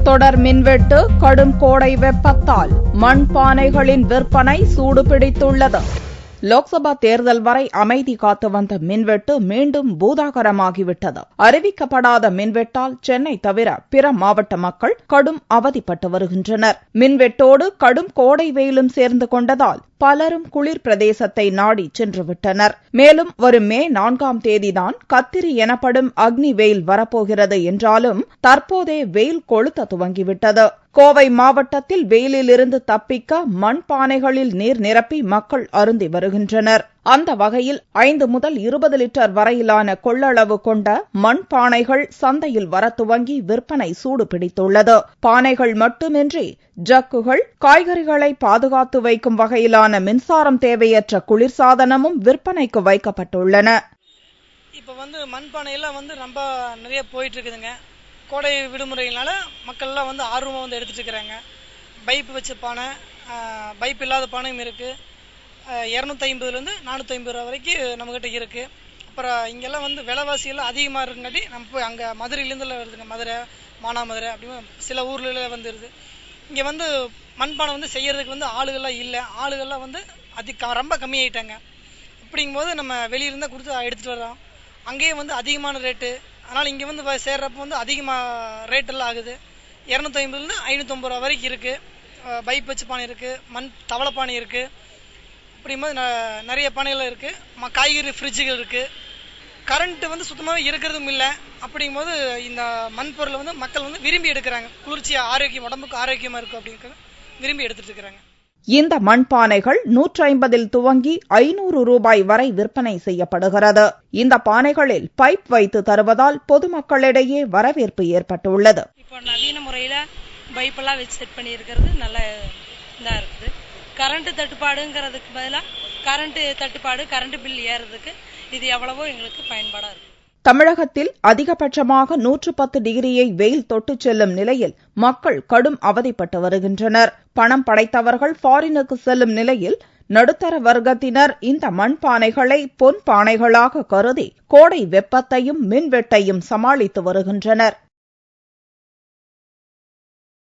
தொடர் மின்வெட்டு, கடும் கோடை வெப்பத்தால் மண்பானைகளின் விற்பனை சூடுபிடித்துள்ளது. லோக்சபா தேர்தல் வரை அமைதி காத்து வந்த மின்வெட்டு மீண்டும் பூதாகரமாகிவிட்டது. அறிவிக்கப்படாத மின்வெட்டால் சென்னை தவிர பிற மாவட்ட மக்கள் கடும் அவதிப்பட்டு வருகின்றனர். மின்வெட்டோடு கடும் கோடை வெயிலும் சேர்ந்து கொண்டதால் பலரும் குளிர் பிரதேசத்தை நாடி சென்றுவிட்டனர். மேலும் வரும் மே 4ஆம் தேதிதான் கத்திரி எனப்படும் அக்னி வெயில் வரப்போகிறது என்றாலும் தற்போதே வெயில் கொளுத்த துவங்கிவிட்டது. கோவை மாவட்டத்தில் வெயிலிலிருந்து தப்பிக்க மண்பானைகளில் நீர் நிரப்பி மக்கள் அருந்தி வருகின்றனர். அந்த வகையில் 5 முதல் 20 லிட்டர் வரையிலான கொள்ளளவு கொண்ட மண்பானைகள் சந்தையில் வர துவங்கி விற்பனை சூடு பிடித்துள்ளது. பானைகள் மட்டுமின்றி ஜக்குகள், காய்கறிகளை பாதுகாத்து வைக்கும் வகையிலான மின்சாரம் தேவையற்ற குளிர்சாதனமும் விற்பனைக்கு வைக்கப்பட்டுள்ளன. இப்ப மண்பானையெல்லாம் ரொம்ப நிறைய போயிட்டு இருக்குதுங்க. கோடை விடுமுறையினால மக்கள் எல்லாம் ஆர்வமா எடுத்துட்டு இருக்கிறாங்க. பைப் வச்ச பானை, பைப் இல்லாத பானையும் இருக்கு. 250 450 ரூபா வரைக்கும் நம்ம கிட்ட இருக்கு. அப்புறம் இங்கெல்லாம் விலைவாசி எல்லாம் அதிகமா இருக்குங்காட்டி நம்ம போய் அங்க மதுரையிலேருந்து வருதுங்க. மதுரை, மானாமதுரை அப்படி சில ஊர்ல வந்துருது. இங்க மண்பானை செய்யறதுக்கு ஆளுகள்லாம் இல்லை. ஆளுகள்லாம் ரொம்ப கம்மியாயிட்டாங்க. அப்படிங்கும்போது நம்ம வெளியிலிருந்தா கொடுத்து எடுத்துட்டு வர்றோம். அங்கேயே அதிகமான ரேட்டு. அதனால இங்க சேர்றப்ப அதிகமா ரேட் எல்லாம் ஆகுது. 250 550 ரூபா வரைக்கும் இருக்கு. பைப் வச்ச பானை இருக்கு, மண் தவளை பானை இருக்கு. அப்படிங்கும்போது நிறைய பானைகள் இருக்கு. காய்கறி ஃப்ரிட்ஜுகள் இருக்கு. கரண்ட் சுத்தமாவே இருக்கிறதும் இல்லை. அப்படிங்கும்போது இந்த மண் பொருளை மக்கள் விரும்பி எடுக்கிறாங்க. குளிர்ச்சியா, ஆரோக்கியம், உடம்புக்கு ஆரோக்கியமா இருக்கும் அப்படின்னு விரும்பி எடுத்துட்டு இருக்கிறாங்க. இந்த மண்பானைகள் 150 துவங்கி 500 ரூபாய் வரை விற்பனை செய்யப்படுகிறது. இந்த பானைகளில் பைப் வைத்து தருவதால் பொதுமக்களிடையே வரவேற்பு ஏற்பட்டுள்ளது. இப்போ நவீன முறையில பைப் எல்லாம் வச்சு செட் பண்ணி இருக்கிறது நல்ல இதா இருக்குது. கரண்ட் தட்டுப்பாடுங்கிறதுக்கு பதிலாக கரண்ட் பில் ஏறதுக்கு இது எவ்வளவோ எங்களுக்கு பயன்பாடா இருக்கு. தமிழகத்தில் அதிகபட்சமாக 110 டிகிரியை வெயில் தொட்டுச் செல்லும் நிலையில் மக்கள் கடும் அவதிப்பட்டு வருகின்றனர். பணம் படைத்தவர்கள் ஃபாரினுக்கு செல்லும் நிலையில் நடுத்தர வர்க்கத்தினர் இந்த மண்பானைகளை பொன் பானைகளாக கருதி கோடை வெப்பத்தையும் மின்வெட்டையும் சமாளித்து வருகின்றனர்.